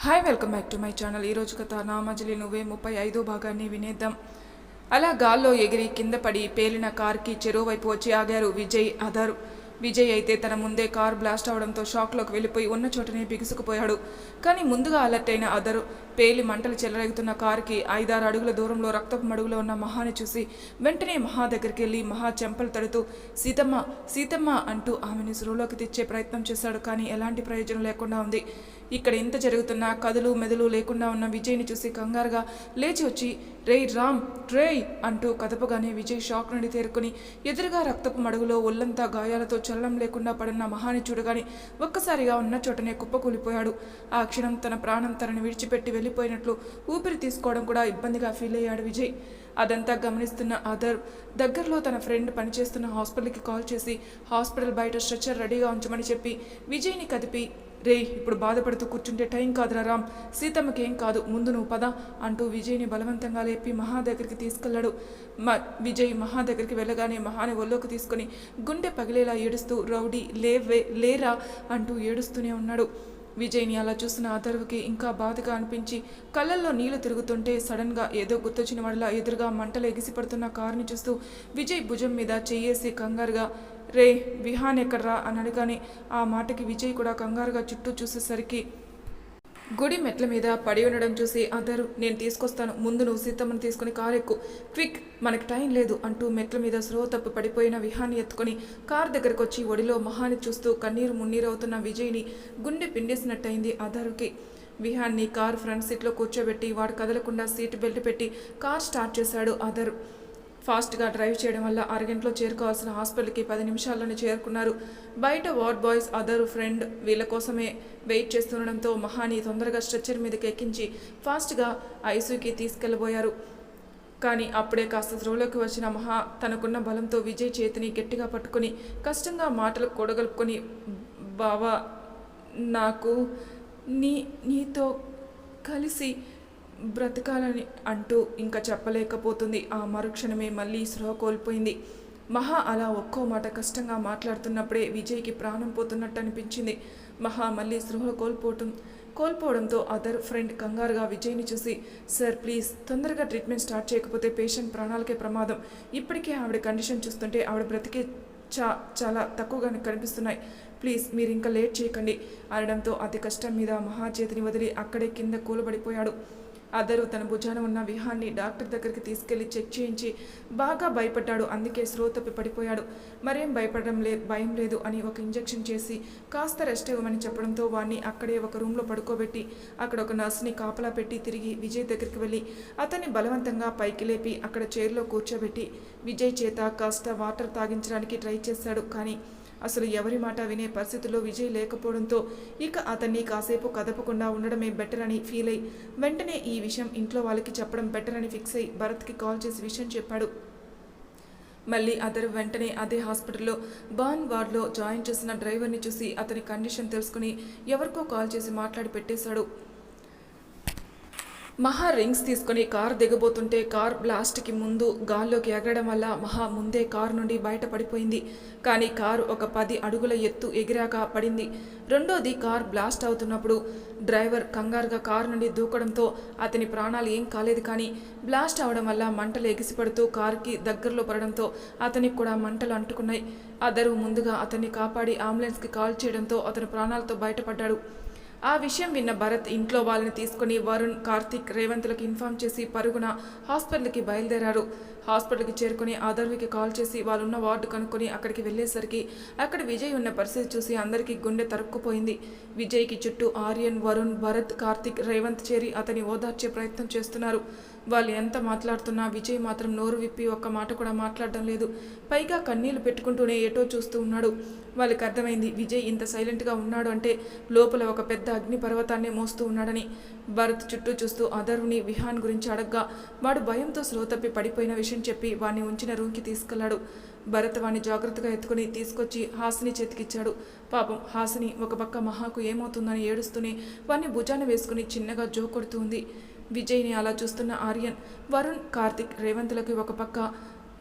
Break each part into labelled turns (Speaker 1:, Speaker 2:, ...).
Speaker 1: Hi welcome back to my channel. ఈరోజు కథ నా మజిలీ నువ్వే 35వ భాగాన్ని వినేద్దాం. అలా గాల్లో ఎగిరి కింద పడి పేలిన కార్కి చెరువువైపు వచ్చి ఆగారు విజయ్, అదర్. విజయ్ అయితే తన ముందే కార్ బ్లాస్ట్ అవడంతో షాక్లోకి వెళ్ళిపోయి ఉన్న చోటనే బిగుసుకుపోయాడు. కానీ ముందుగా అలర్ట్ అయిన అదరు పేలి మంటలు చెలరేగుతున్న కారుకి 5-6 అడుగుల దూరంలో రక్తపు మడుగులో ఉన్న మహాని చూసి వెంటనే మహా దగ్గరికి వెళ్ళి మహా చెంపలు తడుతూ సీతమ్మ సీతమ్మ అంటూ ఆమెను స్పృహలోకి తెచ్చే ప్రయత్నం చేశాడు. కానీ ఎలాంటి ప్రయోజనం లేకుండా ఉంది. ఇక్కడ ఇంత జరుగుతున్నా కదులు మెదులు లేకుండా ఉన్న విజయ్ని చూసి కంగారుగా లేచి వచ్చి రేయ్ రామ్ రేయ్ అంటూ కదపగానే విజయ్ షాక్ నుండి తేరుకుని ఎదురుగా రక్తపు మడుగులో ఒళ్ళంతా గాయాలతో చలనం లేకుండా పడున్న మహాని చూడగానే ఒక్కసారిగా ఉన్న చోటనే కుప్పకూలిపోయాడు. ఆ క్షణం తన ప్రాణం తనని విడిచిపెట్టి వెళ్ళిపోయినట్లు ఊపిరి తీసుకోవడం కూడా ఇబ్బందిగా ఫీల్ అయ్యాడు విజయ్. అదంతా గమనిస్తున్న అదర్ దగ్గరలో తన ఫ్రెండ్ పనిచేస్తున్న హాస్పిటల్కి కాల్ చేసి హాస్పిటల్ బయట స్ట్రెచ్చర్ రెడీగా ఉంచమని చెప్పి విజయ్ని కదిపి రే ఇప్పుడు బాధపడుతూ కూర్చుంటే టైం కాదురా రామ్, సీతమ్మకి ఏం కాదు, ముందు నువ్వు పద అంటూ విజయ్ని బలవంతంగా లేపి మహా దగ్గరికి తీసుకెళ్లాడు. విజయ్ మహా దగ్గరికి వెళ్ళగానే మహాని ఒళ్ళోకి తీసుకుని గుండె పగిలేలా ఏడుస్తూ రౌడీ లేరా అంటూ ఏడుస్తూనే ఉన్నాడు. విజయ్ని అలా చూసిన అథర్వకి ఇంకా బాధగా అనిపించి కళ్ళల్లో నీళ్లు తిరుగుతుంటే సడన్గా ఏదో గుర్తొచ్చిన వాళ్ళ ఎదురుగా మంటలు ఎగిసిపడుతున్న కారుని చూస్తూ విజయ్ భుజం మీద చెయ్యేసి కంగారుగా రే విహాన్ ఎక్కడ్రా అని అడగానే ఆ మాటకి విజయ్ కూడా కంగారుగా చుట్టూ చూసేసరికి గుడి మెట్ల మీద పడి ఉండడం చూసి అదరు నేను తీసుకొస్తాను, ముందు నువ్వు సీతమ్మను తీసుకుని కారు ఎక్కు, క్విక్ మనకి టైం లేదు అంటూ మెట్ల మీద స్లో తప్పి పడిపోయిన విహాన్ని ఎత్తుకొని కారు దగ్గరకు వచ్చి ఒడిలో మహాని చూస్తూ కన్నీరు మున్నీరు అవుతున్న విజయ్ని గుండె పిండేసినట్టయింది అదరుకి. విహాన్ని కారు ఫ్రంట్ సీట్లో కూర్చోబెట్టి వాడు కదలకుండా సీట్ బెల్ట్ పెట్టి కార్ స్టార్ట్ చేశాడు అదరు. ఫాస్ట్గా డ్రైవ్ చేయడం వల్ల అరగంటలో చేరుకోవాల్సిన హాస్పిటల్కి 10 నిమిషాల్లోనే చేరుకున్నారు. బయట వార్డ్ బాయ్స్ అదర్ ఫ్రెండ్ వీళ్ళ కోసమే వెయిట్ చేస్తుండడంతో మహాని తొందరగా స్ట్రెచ్చర్ మీదకి ఎక్కించి ఫాస్ట్గా ఐసీయూకి తీసుకెళ్లబోయారు. కానీ అప్పుడే కాస్త స్రోలోకి వచ్చిన మహా తనకున్న బలంతో విజయ్ చేతిని గట్టిగా పట్టుకుని కష్టంగా మాటలు కూడగలుపుకొని బావా నాకు నీతో కలిసి బ్రతకాలని అంటూ ఇంకా చెప్పలేకపోతుంది. ఆ మరుక్షణమే మళ్ళీ స్పృహ కోల్పోయింది. మహా అలా ఒక్కో మాట కష్టంగా మాట్లాడుతున్నప్పుడే విజయ్కి ప్రాణం పోతున్నట్టు అనిపించింది. మహా మళ్ళీ స్పృహ కోల్పోవడంతో అదర్ ఫ్రెండ్ కంగారుగా విజయ్ని చూసి సార్ ప్లీజ్ తొందరగా ట్రీట్మెంట్ స్టార్ట్ చేయకపోతే పేషెంట్ ప్రాణాలకే ప్రమాదం, ఇప్పటికే ఆవిడ కండిషన్ చూస్తుంటే ఆవిడ బ్రతికే చాలా తక్కువగా కనిపిస్తున్నాయి, ప్లీజ్ మీరు ఇంకా లేట్ చేయకండి అనడంతో అతి కష్టం మీద మహా చేతిని వదిలి అక్కడే కింద కూలబడిపోయాడు. అదరు తన భుజాన ఉన్న విహాన్ని డాక్టర్ దగ్గరికి తీసుకెళ్లి చెక్ చేయించి బాగా భయపడ్డాడు. అందుకే స్లో తప్పి పడిపోయాడు. మరేం భయం లేదు అని ఒక ఇంజెక్షన్ చేసి కాస్త రెస్ట్ ఇవ్వమని చెప్పడంతో వాడిని అక్కడే ఒక రూమ్లో పడుకోబెట్టి అక్కడ ఒక నర్స్ని కాపలా పెట్టి తిరిగి విజయ్ దగ్గరికి వెళ్ళి అతన్ని బలవంతంగా పైకి లేపి అక్కడ చైర్లో కూర్చోబెట్టి విజయ్ చేత కాస్త వాటర్ తాగించడానికి ట్రై చేశాడు. కానీ అసలు ఎవరి మాట వినే పరిస్థితుల్లో విజయ్ లేకపోవడంతో ఇక అతన్ని కాసేపు కదపకుండా ఉండడమే బెటర్ అని ఫీల్ అయ్యి వెంటనే ఈ విషయం ఇంట్లో వాళ్ళకి చెప్పడం బెటర్ అని ఫిక్స్ అయ్యి భరత్కి కాల్ చేసి విషయం చెప్పాడు. మళ్ళీ అతను వెంటనే అదే హాస్పిటల్లో బాన్ వార్డ్లో జాయిన్ చేసిన డ్రైవర్ని చూసి అతని కండిషన్ తెలుసుకుని ఎవరికో కాల్ చేసి మాట్లాడి పెట్టేశాడు. మహా రింగ్స్ తీసుకుని కారు దిగబోతుంటే కార్ బ్లాస్ట్కి ముందు గాల్లోకి ఎగరడం వల్ల మహా ముందే కారు నుండి బయటపడిపోయింది. కానీ కారు ఒక 10 అడుగుల ఎత్తు ఎగిరాక పడింది. రెండోది కార్ బ్లాస్ట్ అవుతున్నప్పుడు డ్రైవర్ కంగారుగా కారు నుండి దూకడంతో అతని ప్రాణాలు ఏం కాలేదు. కానీ బ్లాస్ట్ అవడం వల్ల మంటలు ఎగిసిపడుతూ కారుకి దగ్గరలో పడడంతో అతనికి కూడా మంటలు అంటుకున్నాయి. అదరు ముందుగా అతన్ని కాపాడి అంబులెన్స్కి కాల్ చేయడంతో అతను ప్రాణాలతో బయటపడ్డాడు. ఆ విషయం విన్న భరత్ ఇంట్లో వాళ్ళని తీసుకుని వరుణ్, కార్తిక్, రేవంత్లకు ఇన్ఫార్మ్ చేసి పరుగున హాస్పిటల్కి బయలుదేరారు. హాస్పిటల్కి చేరుకుని అదర్వికి కాల్ చేసి వాళ్ళున్న వార్డు కనుక్కొని అక్కడికి వెళ్ళేసరికి అక్కడ విజయ్ ఉన్న పరిస్థితి చూసి అందరికీ గుండె తరుక్కుపోయింది. విజయ్కి చుట్టూ ఆర్యన్, వరుణ్, భరత్, కార్తిక్, రేవంత్ చేరి అతని ఓదార్చే ప్రయత్నం చేస్తున్నారు. వాళ్ళు ఎంత మాట్లాడుతున్నా విజయ్ మాత్రం నోరు విప్పి ఒక్క మాట కూడా మాట్లాడడం లేదు. పైగా కన్నీళ్లు పెట్టుకుంటూనే ఎటో చూస్తూ ఉన్నాడు. వాళ్ళకి అర్థమైంది విజయ్ ఇంత సైలెంట్గా ఉన్నాడు అంటే లోపల ఒక పెద్ద అగ్ని పర్వతాన్నే మోస్తూ ఉన్నాడని. భరత్ చుట్టూ చూస్తూ అదర్వుని విహాన్ గురించి అడగ్గా వాడు భయంతో స్లో తప్పి పడిపోయిన విషయం చెప్పి వాడిని ఉంచిన రూమ్కి తీసుకెళ్లాడు. భరత్ వాడిని జాగ్రత్తగా ఎత్తుకుని తీసుకొచ్చి హాసిని చేతికిచ్చాడు. పాపం హాసిని ఒక పక్క మహాకు ఏమవుతుందని ఏడుస్తూనే వాడిని భుజాన వేసుకుని చిన్నగా జోకొడుతూ ఉంది. విజయ్ని అలా చూస్తున్న ఆర్యన్, వరుణ్, కార్తిక్, రేవంత్లకి ఒక పక్క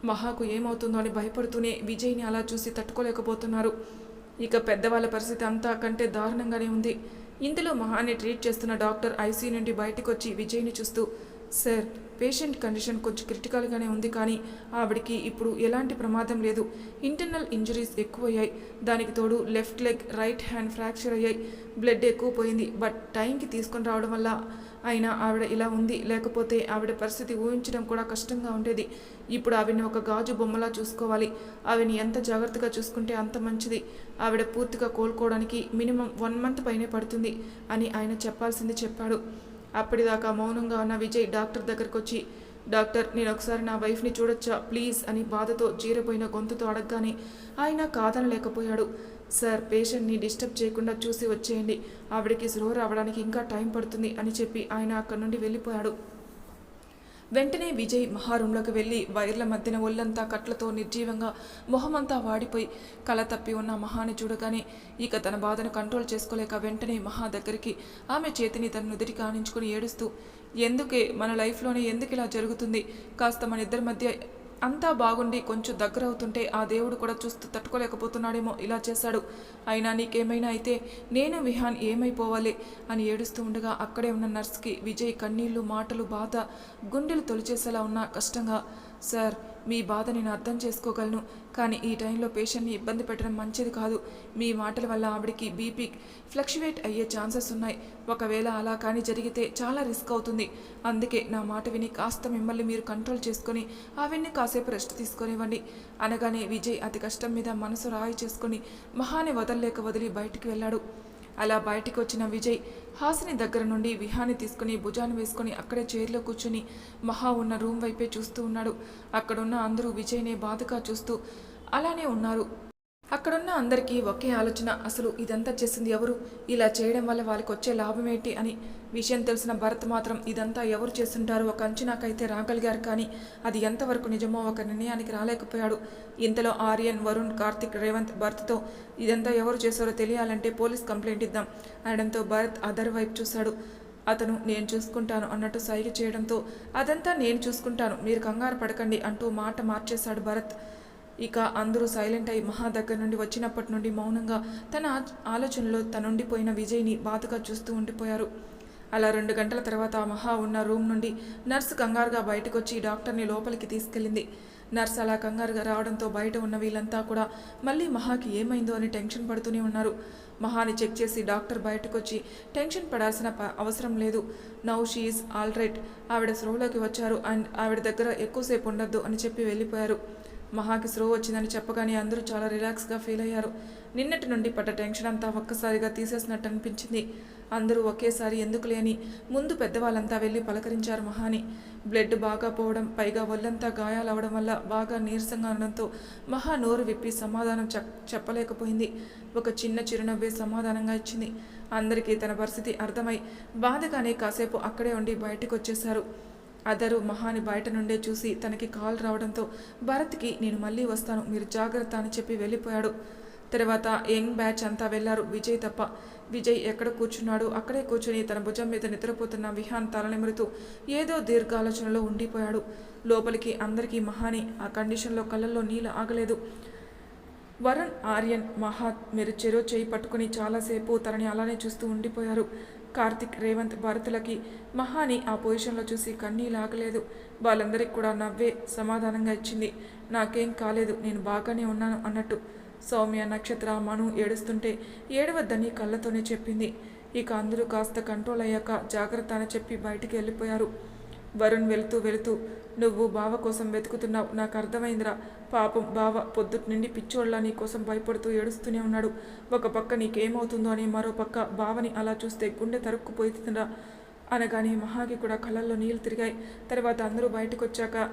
Speaker 1: మహాకు ఏమవుతుందో అని భయపడుతూనే విజయ్ని అలా చూసి తట్టుకోలేకపోతున్నారు. ఇక పెద్దవాళ్ళ పరిస్థితి అంతా కంటే దారుణంగానే ఉంది. ఇంతలో మహాని ట్రీట్ చేస్తున్న డాక్టర్ ఐసీయూ నుండి బయటకు వచ్చి విజయ్ని చూస్తూ, సార్, పేషెంట్ కండిషన్ కొంచెం క్రిటికల్గానే ఉంది, కానీ ఆవిడికి ఇప్పుడు ఎలాంటి ప్రమాదం లేదు. ఇంటర్నల్ ఇంజరీస్ ఎక్కువయ్యాయి. దానికి తోడు left leg, right hand fracture అయ్యాయి. బ్లడ్ ఎక్కువ పోయింది. బట్ టైంకి తీసుకొని రావడం వల్ల అయినా ఆవిడ ఇలా ఉంది. లేకపోతే ఆవిడ పరిస్థితి ఊహించడం కూడా కష్టంగా ఉండేది. ఇప్పుడు ఆవిడని ఒక గాజు బొమ్మలా చూసుకోవాలి. ఆవిడని ఎంత జాగ్రత్తగా చూసుకుంటే అంత మంచిది. ఆవిడ పూర్తిగా కోలుకోవడానికి మినిమం 1 month పైనే పడుతుంది అని ఆయన చెప్పాల్సింది చెప్పాడు. అప్పటిదాకా మౌనంగా ఉన్న విజయ్ డాక్టర్ దగ్గరకు వచ్చి, డాక్టర్, నేను ఒకసారి నా వైఫ్ని చూడొచ్చా ప్లీజ్ అని బాధతో జీరపోయిన గొంతుతో అడగగానే ఆయన కాదనలేకపోయాడు. సార్, పేషెంట్ని డిస్టర్బ్ చేయకుండా చూసి వచ్చేయండి. ఆవిడకి స్లో రావడానికి ఇంకా టైం పడుతుంది అని చెప్పి ఆయన అక్కడి నుండి వెళ్ళిపోయాడు. వెంటనే విజయ్ మహా రూంలోకి వెళ్ళి వైర్ల మధ్యన ఒళ్ళంతా కట్లతో నిర్జీవంగా మొహమంతా వాడిపోయి కల తప్పి ఉన్న మహాని చూడగానే ఇక తన బాధను కంట్రోల్ చేసుకోలేక వెంటనే మహా దగ్గరికి ఆమె చేతిని తన నుదిటికి ఆనించుకుని ఏడుస్తూ, ఎందుకే మన లైఫ్లోనే ఎందుకు ఇలా జరుగుతుంది? కాస్త మన ఇద్దరి మధ్య అంతా బాగుండి కొంచెం దగ్గర అవుతుంటే ఆ దేవుడు కూడా చూస్తూ తట్టుకోలేకపోతున్నాడేమో ఇలా చేశాడు. అయినా నీకేమైనా అయితే నేను విహాన్ ఏమైపోవాలి అని ఏడుస్తూ ఉండగా అక్కడే ఉన్న నర్స్కి విజయ్ కన్నీళ్లు, మాటలు, బాధ గుండెలు తొలిచేసేలా ఉన్న కష్టంగా, సార్, మీ బాధ నేను అర్థం చేసుకోగలను, కానీ ఈ టైంలో పేషెంట్ని ఇబ్బంది పెట్టడం మంచిది కాదు. మీ మాటల వల్ల ఆవిడికి బీపీ ఫ్లక్చువేట్ అయ్యే ఛాన్సెస్ ఉన్నాయి. ఒకవేళ అలా కానీ జరిగితే చాలా రిస్క్ అవుతుంది. అందుకే నా మాట విని కాస్త మిమ్మల్ని మీరు కంట్రోల్ చేసుకొని ఆవిడ్ని కాసేపు రెస్ట్ తీసుకొనివ్వండి అనగానే విజయ్ అతి కష్టం మీద మనసు రాయి చేసుకుని మహాని వదలలేక వదిలి బయటికి వెళ్ళాడు. అలా బయటికి వచ్చిన విజయ్ హాసిని దగ్గర నుండి విహాన్ని తీసుకుని భుజాన్ని వేసుకుని అక్కడే చైర్లో కూర్చుని మహా ఉన్న రూమ్ వైపే చూస్తూ ఉన్నాడు. అక్కడున్న అందరూ విజయ్నే బాధగా చూస్తూ అలానే ఉన్నారు. అక్కడున్న అందరికీ ఒకే ఆలోచన, అసలు ఇదంతా చేసింది ఎవరు? ఇలా చేయడం వల్ల వాళ్ళకి వచ్చే లాభం ఏంటి అని. విషయం తెలిసిన భరత్ మాత్రం ఇదంతా ఎవరు చేస్తుంటారో ఒక అంచనాకైతే రాగలిగారు, కానీ అది ఎంతవరకు నిజమో ఒక నిర్ణయానికి రాలేకపోయాడు. ఇంతలో ఆర్యన్, వరుణ్, కార్తిక్, రేవంత్ భరత్తో ఇదంతా ఎవరు చేశారో తెలియాలంటే పోలీస్ కంప్లైంట్ ఇద్దాం అనడంతో భరత్ అదర్ వైపు చూశాడు. అతను నేను చూసుకుంటాను అన్నట్టు సైగ చేయడంతో అదంతా నేను చూసుకుంటాను, మీరు కంగారు పడకండి అంటూ మాట మార్చేశాడు భరత్. ఇక అందరూ సైలెంట్ అయి మహా దగ్గర నుండి వచ్చినప్పటి నుండి మౌనంగా తన ఆలోచనలో తనుండిపోయిన విజయ్ని బాధగా చూస్తూ ఉండిపోయారు. అలా 2 గంటల తర్వాత మహా ఉన్న రూమ్ నుండి నర్సు కంగారుగా బయటకు వచ్చి డాక్టర్ని లోపలికి తీసుకెళ్ళింది. నర్సు అలా కంగారుగా రావడంతో బయట ఉన్న వీళ్ళంతా కూడా మళ్ళీ మహాకి ఏమైందో అని టెన్షన్ పడుతూనే ఉన్నారు. మహాని చెక్ చేసి డాక్టర్ బయటకు వచ్చి, టెన్షన్ పడాల్సిన అవసరం లేదు, now she is all right, ఆవిడ స్రోలోకి వచ్చారు అండ్ ఆవిడ దగ్గర ఎక్కువసేపు ఉండొద్దు అని చెప్పి వెళ్ళిపోయారు. మహాకి స్లో వచ్చిందని చెప్పగానే అందరూ చాలా రిలాక్స్గా ఫీల్ అయ్యారు. నిన్నటి నుండి పడ్డ టెన్షన్ అంతా ఒక్కసారిగా తీసేసినట్టు అనిపించింది. అందరూ ఒకేసారి ఎందుకు లేని ముందు పెద్దవాళ్ళంతా వెళ్ళి పలకరించారు మహాని. బ్లడ్ బాగా పోవడం, పైగా ఒళ్ళంతా గాయాలవడం వల్ల బాగా నీరసంగా ఉండడంతో మహా నోరు విప్పి సమాధానం చెప్పలేకపోయింది. ఒక చిన్న చిరునవ్వే సమాధానంగా ఇచ్చింది. అందరికీ తన పరిస్థితి అర్థమై బాధగానే కాసేపు అక్కడే ఉండి బయటకు వచ్చేశారు. అదరు మహాని బయట నుండే చూసి తనకి కాల్ రావడంతో భరత్కి నేను మళ్ళీ వస్తాను, మీరు జాగ్రత్త అని చెప్పి వెళ్ళిపోయాడు. తర్వాత యంగ్ బ్యాచ్ అంతా వెళ్లారు, విజయ్ తప్ప. విజయ్ ఎక్కడ కూర్చున్నాడు అక్కడే కూర్చుని తన భుజం మీద నిద్రపోతున్న విహాన్ తలనిమురుతూ ఏదో దీర్ఘాలోచనలో ఉండిపోయాడు. లోపలికి అందరికీ మహాని ఆ కండిషన్లో కళ్ళల్లో నీళ్ళు ఆగలేదు. వరుణ్, ఆర్యన్, మహాత్ మీరు చెరో చేయి పట్టుకుని చాలాసేపు తనని అలానే చూస్తూ ఉండిపోయారు. కార్తిక్, రేవంత్, భరతులకి మహాని ఆ పొజిషన్లో చూసి కన్నీలాగలేదు. వాళ్ళందరికీ కూడా నవ్వే సమాధానంగా ఇచ్చింది, నాకేం కాలేదు, నేను బాగానే ఉన్నాను అన్నట్టు. సౌమ్య, నక్షత్ర, మను ఏడుస్తుంటే ఏడవద్దని కళ్ళతోనే చెప్పింది. ఇక అందరూ కాస్త కంట్రోల్ అయ్యాక జాగ్రత్త అని చెప్పి బయటికి వెళ్ళిపోయారు. వరుణ్ వెళుతూ నువ్వు బావ కోసం వెతుకుతున్నావు, నాకు అర్థమైందిరా. పాపం బావ పొద్దుటి నుండి పిచ్చోళ్ళ నీ కోసం భయపడుతూ ఏడుస్తూనే ఉన్నాడు. ఒక పక్క నీకేమవుతుందో అని మరో పక్క బావని అలా చూస్తే గుండె తరుక్కుపోతుందిరా అనగానే మహాకి కూడా కళ్ళల్లో నీళ్ళు తిరిగాయి. తర్వాత అందరూ బయటకు వచ్చాక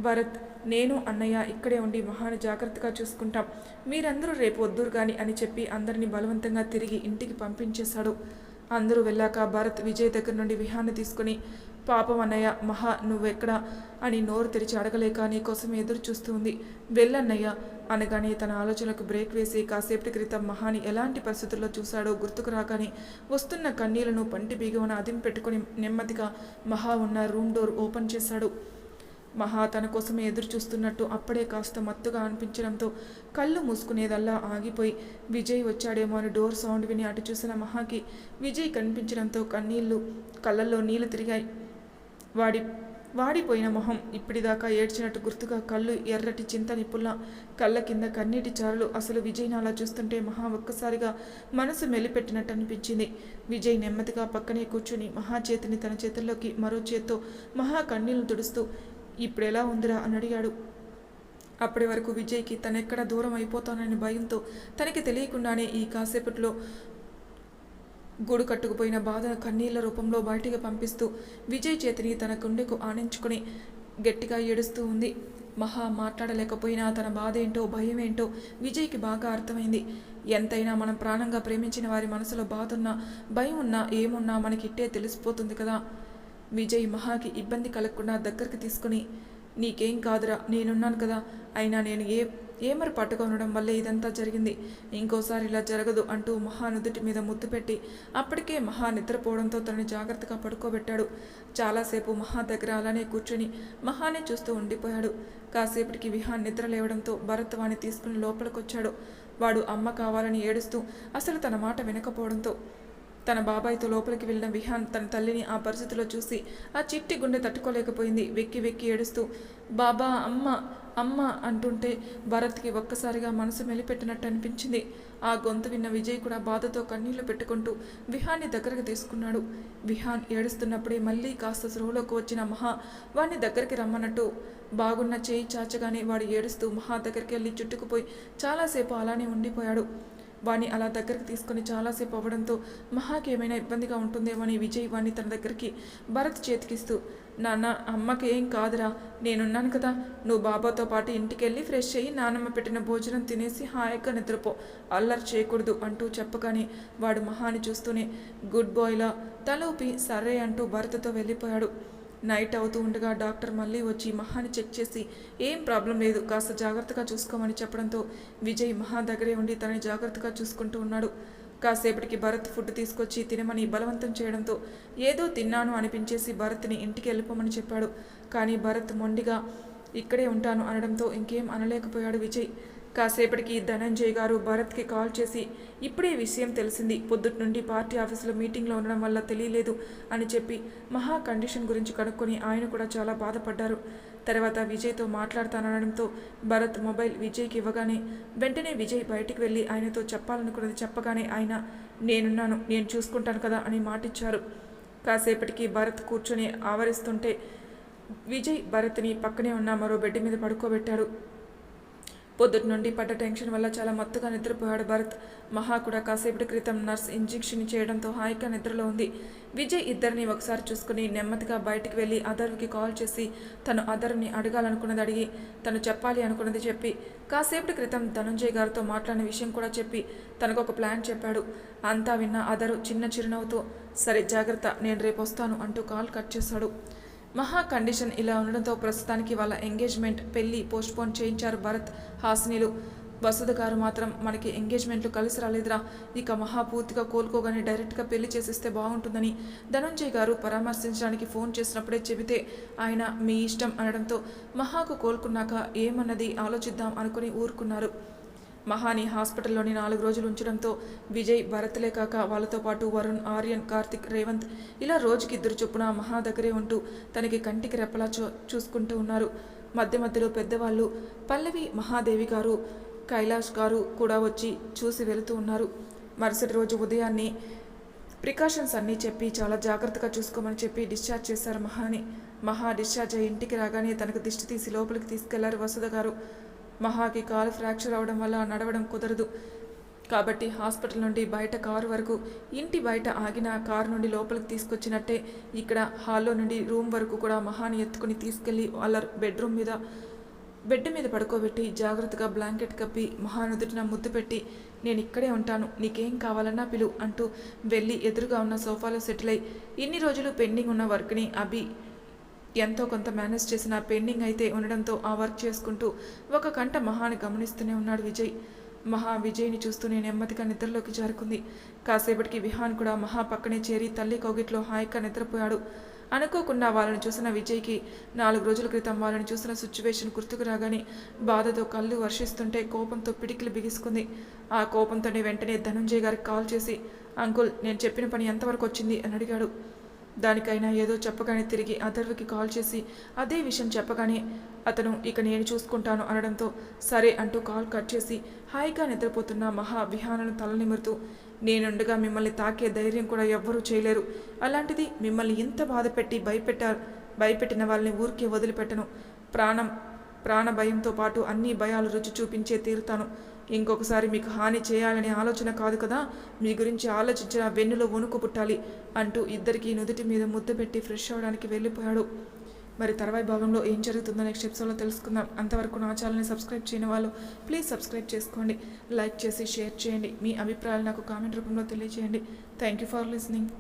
Speaker 1: భరత్, నేను, అన్నయ్య ఇక్కడే ఉండి మహాని జాగ్రత్తగా చూసుకుంటాం, మీరందరూ రేపు వద్దురు గాని అని చెప్పి అందరినీ బలవంతంగా తిరిగి ఇంటికి పంపించేశాడు. అందరూ వెళ్ళాక భరత్ విజయ్ దగ్గర నుండి విహాన్ని తీసుకుని, పాపం అన్నయ్య, మహా నువ్వెక్కడా అని నోరు తెరిచి అడగలేక నీకోసం ఎదురు చూస్తూ ఉంది, వెళ్ళన్నయ్య అనగానే తన ఆలోచనలకు బ్రేక్ వేసి కాసేపటి క్రితం మహాని ఎలాంటి పరిస్థితుల్లో చూశాడో గుర్తుకు రాగానే వస్తున్న కన్నీళ్లను పంటి బిగువన అదిం పెట్టుకుని నెమ్మదిగా మహా ఉన్న రూమ్ డోర్ ఓపెన్ చేశాడు. మహా తన కోసమే ఎదురు చూస్తున్నట్టు అప్పుడే కాస్త మత్తుగా అనిపించడంతో కళ్ళు మూసుకునేదల్లా ఆగిపోయి విజయ్ వచ్చాడేమో అని డోర్ సౌండ్ విని అటు చూసిన మహాకి విజయ్ కనిపించడంతో కళ్ళల్లో నీళ్లు తిరిగాయి. వాడిపోయిన మొహం, ఇప్పటిదాకా ఏడ్చినట్టు గుర్తుగా కళ్ళు ఎర్రటి చింత నిప్పుల్లా, కళ్ళ కింద కన్నీటి చారులు. అసలు విజయ్ని అలా చూస్తుంటే మహా ఒక్కసారిగా మనసు మెలిపెట్టినట్టు అనిపించింది. విజయ్ నెమ్మదిగా పక్కనే కూర్చుని మహా చేతిని తన చేతుల్లోకి మరో చేత్తో మహా కన్నీళ్లు తుడుస్తూ ఇప్పుడెలా ఉందిరా అని అడిగాడు. అప్పటి వరకు విజయ్కి తనెక్కడ దూరం అయిపోతానని భయంతో తనకి తెలియకుండానే ఈ కాసేపట్లో గూడు కట్టుకుపోయిన బాధ కన్నీళ్ల రూపంలో బయటికి పంపిస్తూ విజయ్ చేతిని తన గుండెకు ఆనించుకుని గట్టిగా ఏడుస్తూ ఉంది. మహా మాట్లాడలేకపోయినా తన బాధ ఏంటో భయం ఏంటో విజయ్కి బాగా అర్థమైంది. ఎంతైనా మనం ప్రాణంగా ప్రేమించిన వారి మనసులో బాధ ఉన్నా భయం ఉన్నా ఏమున్నా మనకిట్టే తెలిసిపోతుంది కదా. విజయ్ మహాకి ఇబ్బంది కలగకుండా దగ్గరికి తీసుకుని నీకేం కాదురా, నేనున్నాను కదా, అయినా నేను ఏమరపాటుగా ఉండడం వల్లే ఇదంతా జరిగింది, ఇంకోసారి ఇలా జరగదు అంటూ మహా నుదుటి మీద ముద్దు పెట్టి అప్పటికే మహా నిద్రపోవడంతో తనని జాగ్రత్తగా పడుకోబెట్టాడు. చాలాసేపు మహా దగ్గర అలానే కూర్చొని మహానే చూస్తూ ఉండిపోయాడు. కాసేపటికి విహాన్ నిద్ర లేవడంతో భరత్ వాణ్ణి తీసుకుని లోపలికొచ్చాడు. వాడు అమ్మ కావాలని ఏడుస్తూ అసలు తన మాట వినకపోవడంతో తన బాబాయ్తో లోపలికి వెళ్ళిన విహాన్ తన తల్లిని ఆ పరిస్థితిలో చూసి ఆ చిట్టి గుండె తట్టుకోలేకపోయింది. వెక్కి వెక్కి ఏడుస్తూ బాబా అమ్మ అమ్మ అంటుంటే భరత్కి ఒక్కసారిగా మనసు మెలిపెట్టినట్టు అనిపించింది. ఆ గొంతు విన్న విజయ్ కూడా బాధతో కన్నీళ్లు పెట్టుకుంటూ విహాన్ని దగ్గరకు తీసుకున్నాడు. విహాన్ ఏడుస్తున్నప్పుడే మళ్ళీ కాస్త స్రోలోకి వచ్చిన మహా వాడిని దగ్గరికి రమ్మన్నట్టు బాగున్న చేయి చాచగానే వాడు ఏడుస్తూ మహా దగ్గరికి వెళ్ళి చుట్టుకుపోయి చాలాసేపు అలానే ఉండిపోయాడు. వాణ్ణి అలా దగ్గరికి తీసుకుని చాలాసేపు అవ్వడంతో మహాకి ఏమైనా ఇబ్బందిగా ఉంటుందేమని విజయ్ వాణ్ణి తన దగ్గరికి భరత్ చేతికిస్తూ నాన్న అమ్మకి ఏం కాదురా, నేనున్నాను కదా, నువ్వు బాబాతో పాటు ఇంటికి వెళ్ళి ఫ్రెష్ అయ్యి నానమ్మ పెట్టిన భోజనం తినేసి హాయిగా నిద్రపో, అల్లరి చేయకూడదు అంటూ చెప్పగానే వాడు మహాని చూస్తూనే గుడ్ బాయ్లా తలూపి సరే అంటూ భరత్తో వెళ్ళిపోయాడు. నైట్ అవుతూ ఉండగా డాక్టర్ మళ్ళీ వచ్చి మహాని చెక్ చేసి ఏం ప్రాబ్లం లేదు, కాస్త జాగ్రత్తగా చూసుకోమని చెప్పడంతో విజయ్ మహా దగ్గరే ఉండి తనని జాగ్రత్తగా చూసుకుంటూ ఉన్నాడు. కాసేపటికి భరత్ ఫుడ్ తీసుకొచ్చి తినమని బలవంతం చేయడంతో ఏదో తిన్నాను అనిపించేసి భరత్ని ఇంటికి వెళ్ళిపోమని చెప్పాడు. కానీ భరత్ మొండిగా ఇక్కడే ఉంటాను అనడంతో ఇంకేం అనలేకపోయాడు విజయ్. కాసేపటికి ధనంజయ్ గారు భరత్కి కాల్ చేసి ఇప్పుడే విషయం తెలిసింది, పొద్దుటి నుండి పార్టీ ఆఫీసులో మీటింగ్లో ఉండడం వల్ల తెలియలేదు అని చెప్పి మహా కండిషన్ గురించి కనుక్కొని ఆయన కూడా చాలా బాధపడ్డారు. తర్వాత విజయ్తో మాట్లాడతానడంతో భరత్ మొబైల్ విజయ్కి ఇవ్వగానే వెంటనే విజయ్ బయటికి వెళ్ళి ఆయనతో చెప్పాలనుకున్నది చెప్పగానే ఆయన నేనున్నాను, నేను చూసుకుంటాను కదా అని మాటిచ్చారు. కాసేపటికి భరత్ కూర్చొని ఆవరిస్తుంటే విజయ్ భరత్ని పక్కనే ఉన్న మరో బెడ్ మీద పడుకోబెట్టాడు. పొద్దుటి నుండి పడ్డ టెన్షన్ వల్ల చాలా మత్తుగా నిద్రపోయాడు భరత్. మహా కూడా కాసేపటి క్రితం నర్స్ ఇంజెక్షన్ చేయడంతో హాయిగా నిద్రలో ఉంది. విజయ్ ఇద్దరిని ఒకసారి చూసుకుని నెమ్మదిగా బయటికి వెళ్ళి అదర్కి కాల్ చేసి తను అదర్ని అడగాలనుకున్నది అడిగి తను చెప్పాలి అనుకున్నది చెప్పి కాసేపటి క్రితం ధనంజయ్ గారితో మాట్లాడిన విషయం కూడా చెప్పి తనకు ఒక ప్లాన్ చెప్పాడు. అంతా విన్న అదరు చిన్న చిరునవ్వుతో సరే జాగ్రత్త, నేను రేపు వస్తాను అంటూ కాల్ కట్ చేశాడు. మహా కండిషన్ ఇలా ఉండడంతో ప్రస్తుతానికి వాళ్ళ ఎంగేజ్మెంట్ పెళ్లి పోస్ట్పోన్ చేయించారు భరత్ హాసినిలు. వసుధ గారు మాత్రం మనకి ఎంగేజ్మెంట్లు కలిసి రాలేదురా, ఇక మహా పూర్తిగా కోలుకోగానే డైరెక్ట్గా పెళ్లి చేసేస్తే బాగుంటుందని ధనంజయ్ గారు పరామర్శించడానికి ఫోన్ చేసినప్పుడే చెబితే ఆయన మీ ఇష్టం అనడంతో మహాకు కోలుకున్నాక ఏమన్నది ఆలోచిద్దాం అనుకుని ఊరుకున్నారు. మహాని హాస్పిటల్లోని 4 రోజులు ఉంచడంతో విజయ్ భరత్లే కాక వాళ్ళతో పాటు వరుణ్, ఆర్యన్, కార్తిక్, రేవంత్ ఇలా రోజుకి 2 చొప్పున మహా దగ్గరే ఉంటూ తనకి కంటికి రెప్పలా చూసుకుంటూ ఉన్నారు. మధ్య మధ్యలో పెద్దవాళ్ళు పల్లవి, మహాదేవి గారు, కైలాష్ గారు కూడా వచ్చి చూసి వెళుతూ ఉన్నారు. మరుసటి రోజు ఉదయాన్నే ప్రికాషన్స్ అన్నీ చెప్పి చాలా జాగ్రత్తగా చూసుకోమని చెప్పి డిశ్చార్జ్ చేశారు మహాని. మహా డిశ్చార్జ్ అయ్యి ఇంటికి రాగానే తనకు దిష్టి తీసి లోపలికి తీసుకెళ్లారు వసుధ గారు. మహాకి కాలు ఫ్రాక్చర్ అవడం వల్ల నడవడం కుదరదు కాబట్టి హాస్పిటల్ నుండి బయట కారు వరకు, ఇంటి బయట ఆగిన కారు నుండి లోపలికి తీసుకొచ్చినట్టే ఇక్కడ హాల్లో నుండి రూమ్ వరకు కూడా మహాని ఎత్తుకుని తీసుకెళ్లి వాళ్ళ బెడ్ మీద పడుకోబెట్టి జాగ్రత్తగా బ్లాంకెట్ కప్పి మహానుదుటిన ముద్దు పెట్టి నేను ఇక్కడే ఉంటాను, నీకేం కావాలన్నా పిలు అంటూ వెళ్ళి ఎదురుగా ఉన్న సోఫాలో సెటిల్ అయి ఇన్ని రోజులు పెండింగ్ ఉన్న వర్క్ని అభి ఎంతో కొంత మేనేజ్ చేసిన పెండింగ్ అయితే ఉండడంతో ఆ వర్క్ చేసుకుంటూ ఒక కంట మహాని గమనిస్తూనే ఉన్నాడు విజయ్. మహా విజయ్ని చూస్తూనే నెమ్మదిగా నిద్రలోకి జారుకుంది. కాసేపటికి విహాన్ కూడా మహా పక్కనే చేరి తల్లి కౌగిట్లో హాయిగా నిద్రపోయాడు. అనుకోకుండా వాళ్ళని చూసిన విజయ్కి 4 రోజుల క్రితం వాళ్ళని చూసిన సిచ్యువేషన్ గుర్తుకు రాగానే బాధతో కళ్ళు వర్షిస్తుంటే కోపంతో పిడికిలు బిగుసుకుంది. ఆ కోపంతోనే వెంటనే ధనుంజయ్ గారికి కాల్ చేసి, అంకుల్, నేను చెప్పిన పని ఎంతవరకు వచ్చింది అని అడిగాడు. దానికైనా ఏదో చెప్పగానే తిరిగి అథర్వకి కాల్ చేసి అదే విషయం చెప్పగానే అతను ఇక నేను చూసుకుంటాను అనడంతో సరే అంటూ కాల్ కట్ చేసి హాయిగా నిద్రపోతున్న మహా విహానను తలనిమురుతూ, నేనుండగా మిమ్మల్ని తాకే ధైర్యం కూడా ఎవ్వరూ చేయలేరు. అలాంటిది మిమ్మల్ని ఇంత బాధ పెట్టి భయపెట్టిన వాళ్ళని ఊరికే వదిలిపెట్టను. ప్రాణ భయంతో పాటు అన్ని భయాలు రుచి చూపించే తీరుతాను. ఇంకొకసారి మీకు హాని చేయాలనే ఆలోచన కాదు కదా, మీ గురించి ఆలోచించిన వెన్నులో వణుకు పుట్టాలి అంటూ ఇద్దరికీ నుదుటి మీద ముద్దు పెట్టి ఫ్రెష్ అవ్వడానికి వెళ్ళిపోయాడు. మరి తర్వాయి భాగంలో ఏం జరుగుతుందో నెక్స్ట్ ఎపిసోడ్లో తెలుసుకుందాం. అంతవరకు నా ఛానల్ని సబ్స్క్రైబ్ చేయని వాళ్ళు ప్లీజ్ సబ్స్క్రైబ్ చేసుకోండి, లైక్ చేసి షేర్ చేయండి, మీ అభిప్రాయాలు నాకు కామెంట్ రూపంలో తెలియజేయండి. Thank you for listening.